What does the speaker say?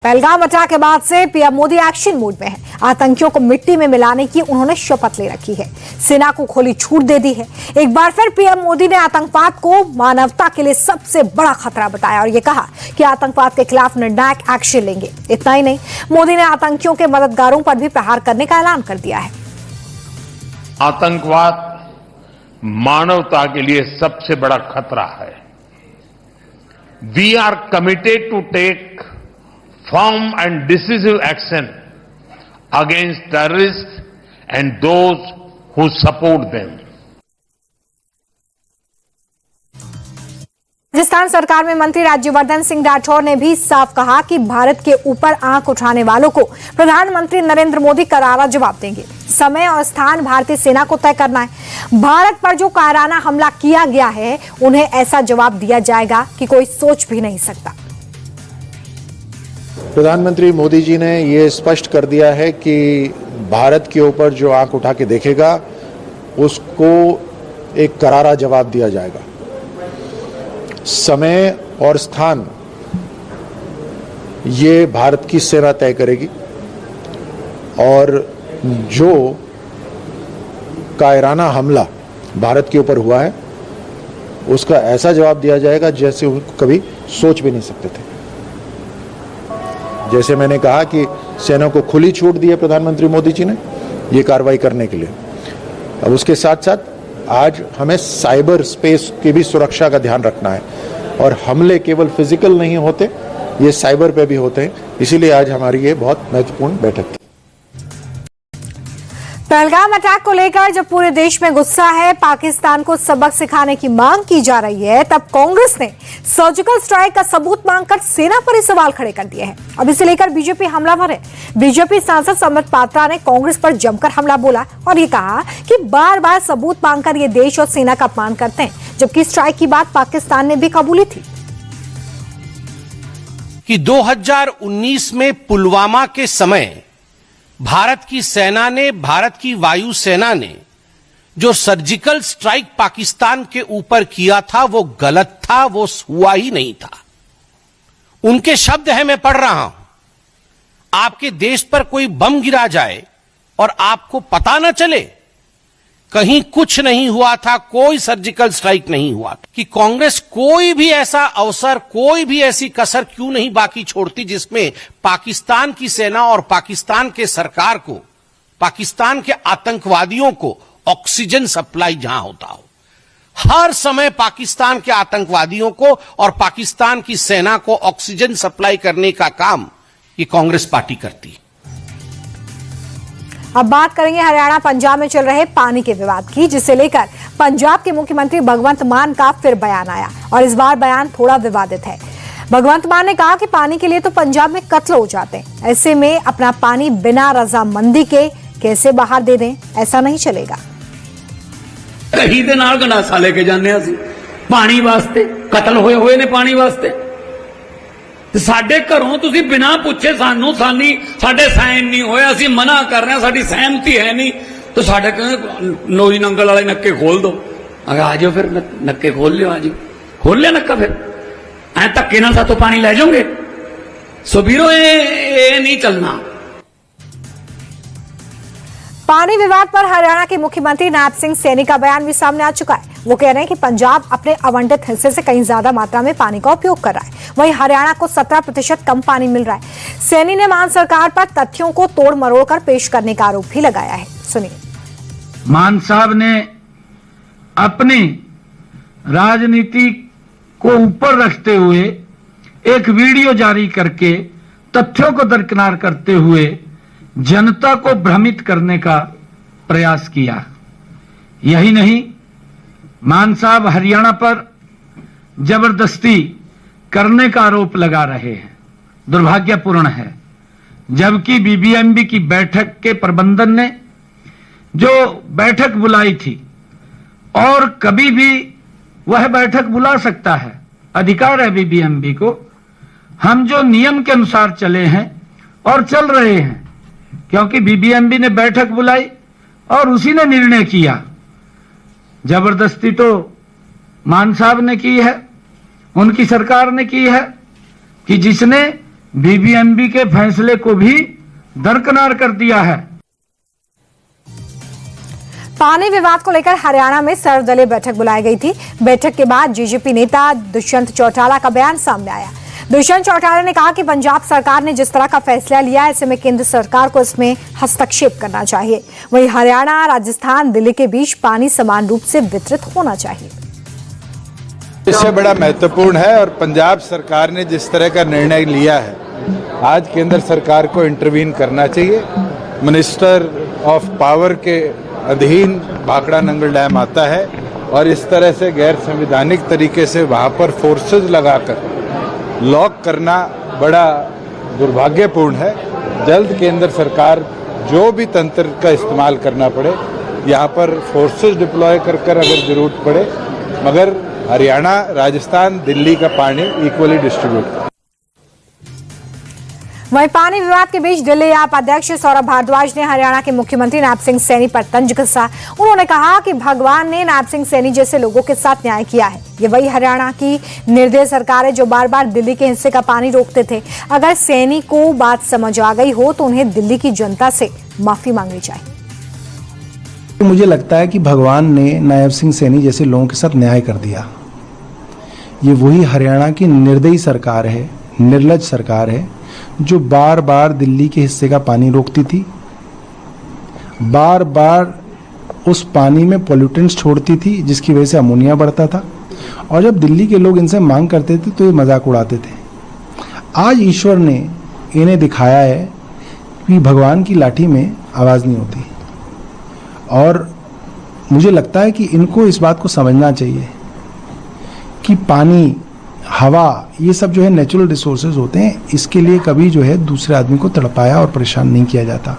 Pahalgam attack के बाद से पीएम मोदी एक्शन मोड में है। आतंकियों को मिट्टी में मिलाने की उन्होंने शपथ ले रखी है। सेना को खुली छूट दे दी है। एक बार फिर पीएम मोदी ने आतंकवाद को मानवता के लिए सबसे बड़ा खतरा बताया और ये कहा कि आतंकवाद के खिलाफ निर्णायक एक्शन लेंगे। इतना ही नहीं, मोदी ने आतंकियों के मददगारों पर भी प्रहार करने का ऐलान कर दिया है। आतंकवाद मानवता के लिए सबसे बड़ा खतरा है। We are committed to take firm and decisive action against terrorists and those who support them. Rajasthan सरकार में मंत्री राज्यवर्धन सिंह राठौर ने भी साफ कहा कि भारत के ऊपर आंख उठाने वालों को प्रधानमंत्री नरेंद्र मोदी करारा जवाब देंगे। समय और स्थान भारतीय सेना को तय करना है। भारत पर जो कायराना हमला किया गया है, उन्हें ऐसा जवाब दिया जाएगा कि कोई सोच भी नहीं सकता। प्रधानमंत्री मोदी जी ने ये स्पष्ट कर दिया है कि भारत के ऊपर जो आंख उठा के देखेगा उसको एक करारा जवाब दिया जाएगा। समय और स्थान ये भारत की सेना तय करेगी और जो कायराना हमला भारत के ऊपर हुआ है उसका ऐसा जवाब दिया जाएगा जैसे उनको कभी सोच भी नहीं सकते थे। जैसे मैंने कहा कि सेना को खुली छूट दी है प्रधानमंत्री मोदी जी ने ये कार्रवाई करने के लिए। अब उसके साथ साथ आज हमें साइबर स्पेस की भी सुरक्षा का ध्यान रखना है और हमले केवल फिजिकल नहीं होते, ये साइबर पे भी होते हैं। इसीलिए आज हमारी ये बहुत महत्वपूर्ण बैठक थी। पहलगाम अटैक को लेकर जब पूरे देश में गुस्सा है, पाकिस्तान को सबक सिखाने की मांग की जा रही है, तब कांग्रेस ने सर्जिकल स्ट्राइक का सबूत मांगकर सेना पर ही सवाल खड़े कर दिए हैं। अब इसे लेकर बीजेपी हमलावर है। बीजेपी सांसद सम्बित पात्रा ने कांग्रेस पर जमकर हमला बोला और ये कहा कि बार बार सबूत मांगकर ये देश और सेना का अपमान करते हैं, जबकि स्ट्राइक की बात पाकिस्तान ने भी कबूली थी। कि 2019 में पुलवामा के समय भारत की सेना ने, भारत की वायु सेना ने जो सर्जिकल स्ट्राइक पाकिस्तान के ऊपर किया था वो गलत था, वो हुआ ही नहीं था। उनके शब्द है, मैं पढ़ रहा हूं। आपके देश पर कोई बम गिरा जाए और आपको पता न चले, कहीं कुछ नहीं हुआ था, कोई सर्जिकल स्ट्राइक नहीं हुआ था। कि कांग्रेस कोई भी ऐसा अवसर, कोई भी ऐसी कसर क्यों नहीं बाकी छोड़ती जिसमें पाकिस्तान की सेना और पाकिस्तान के सरकार को, पाकिस्तान के आतंकवादियों को ऑक्सीजन सप्लाई जहां होता हो। हर समय पाकिस्तान के आतंकवादियों को और पाकिस्तान की सेना को ऑक्सीजन सप्लाई करने का काम ये कांग्रेस पार्टी करती है। अब बात करेंगे हरियाणा पंजाब में चल रहे पानी के विवाद की, जिसे लेकर पंजाब के मुख्यमंत्री भगवंत मान का फिर बयान आया और इस बार बयान थोड़ा विवादित है। भगवंत मान ने कहा कि पानी के लिए तो पंजाब में कत्ल हो जाते हैं, ऐसे में अपना पानी बिना रजामंदी के कैसे बाहर दे दें, ऐसा नहीं चलेगा। कहीं दे नाल गंडासा लेके जाने असीं पानी वास्ते, कत्ल होए हुए ने पानी वास्ते। साडे घरों तुसीं बिना पुछे सानू साडे साइन नहीं होए, असीं मना कर रहे हैं, साडी सहमति है नहीं, तो साडे नोई नंगल वाले नक्के खोल दो। अगर आ जाओ फिर नक्के खोल लियो, आ जाओ खोल लिया नक्का, फिर ऐ धक्के नाल सातों पानी ले जाओगे। सो वीरो ये नहीं चलना। पानी विवाद पर हरियाणा के मुख्यमंत्री नायब सिंह सैनी का बयान भी सामने आ चुका है। वो कह रहे हैं कि पंजाब अपने आवंटित हिस्से से कहीं ज्यादा मात्रा में पानी का उपयोग कर रहा है, वहीं हरियाणा को 17% कम पानी मिल रहा है। सैनी ने मान सरकार पर तथ्यों को तोड़ मरोड़ कर पेश करने का आरोप भी लगाया है। सुनिए। मान साहब ने अपनी राजनीति को ऊपर रखते हुए एक वीडियो जारी करके तथ्यों को दरकिनार करते हुए जनता को भ्रमित करने का प्रयास किया। यही नहीं, मान साहब हरियाणा पर जबरदस्ती करने का आरोप लगा रहे हैं। दुर्भाग्यपूर्ण है, जबकि बीबीएमबी की बैठक के प्रबंधन ने जो बैठक बुलाई थी और कभी भी वह बैठक बुला सकता है, अधिकार है बीबीएमबी को। हम जो नियम के अनुसार चले हैं और चल रहे हैं, क्योंकि बीबीएमबी ने बैठक बुलाई और उसी ने निर्णय किया। जबरदस्ती तो मान साहब ने की है, उनकी सरकार ने की है कि जिसने बीबीएमबी के फैसले को भी दरकिनार कर दिया है। पानी विवाद को लेकर हरियाणा में सर्वदलीय बैठक बुलाई गई थी। बैठक के बाद जेजेपी नेता दुष्यंत चौटाला का बयान सामने आया। दुष्यंत चौटाला ने कहा कि पंजाब सरकार ने जिस तरह का फैसला लिया है, ऐसे में केंद्र सरकार को इसमें हस्तक्षेप करना चाहिए। वहीं हरियाणा, राजस्थान, दिल्ली के बीच पानी समान रूप से वितरित होना चाहिए। इससे बड़ा महत्वपूर्ण है और पंजाब सरकार ने जिस तरह का निर्णय लिया है, आज केंद्र सरकार को इंटरवीन करना चाहिए। मिनिस्टर ऑफ पावर के अधीन भाखड़ा नंगल डैम आता है और इस तरह से गैर संवैधानिक तरीके से वहां पर फोर्सेज लगाकर लॉक करना बड़ा दुर्भाग्यपूर्ण है। जल्द केंद्र सरकार जो भी तंत्र का इस्तेमाल करना पड़े, यहाँ पर फोर्सेज डिप्लॉय कर अगर जरूरत पड़े, मगर हरियाणा, राजस्थान, दिल्ली का पानी इक्वली डिस्ट्रीब्यूट। वहीं पानी विवाद के बीच दिल्ली आप अध्यक्ष सौरभ भारद्वाज ने हरियाणा के मुख्यमंत्री नायब सिंह सैनी पर तंज कसा। उन्होंने कहा कि भगवान ने नायब सिंह सैनी जैसे लोगों के साथ न्याय किया है। ये वही हरियाणा की निर्दयी सरकार है जो बार बार दिल्ली के हिस्से का पानी रोकते थे। अगर सैनी को बात समझ आ गई हो तो उन्हें दिल्ली की जनता से माफी मांगनी चाहिए। मुझे लगता है कि भगवान ने नायब सिंह सैनी जैसे लोगों के साथ न्याय कर दिया। ये वही हरियाणा की निर्दयी सरकार है, निर्लज सरकार है जो बार बार दिल्ली के हिस्से का पानी रोकती थी, बार बार उस पानी में पोल्यूटेंट्स छोड़ती थी जिसकी वजह से अमोनिया बढ़ता था, और जब दिल्ली के लोग इनसे मांग करते थे तो ये मजाक उड़ाते थे। आज ईश्वर ने इन्हें दिखाया है कि भगवान की लाठी में आवाज़ नहीं होती, और मुझे लगता है कि इनको इस बात को समझना चाहिए कि पानी, हवा, ये सब जो है नेचुरल रिसोर्सेज होते हैं। इसके लिए कभी जो है दूसरे आदमी को तड़पाया और परेशान नहीं किया जाता।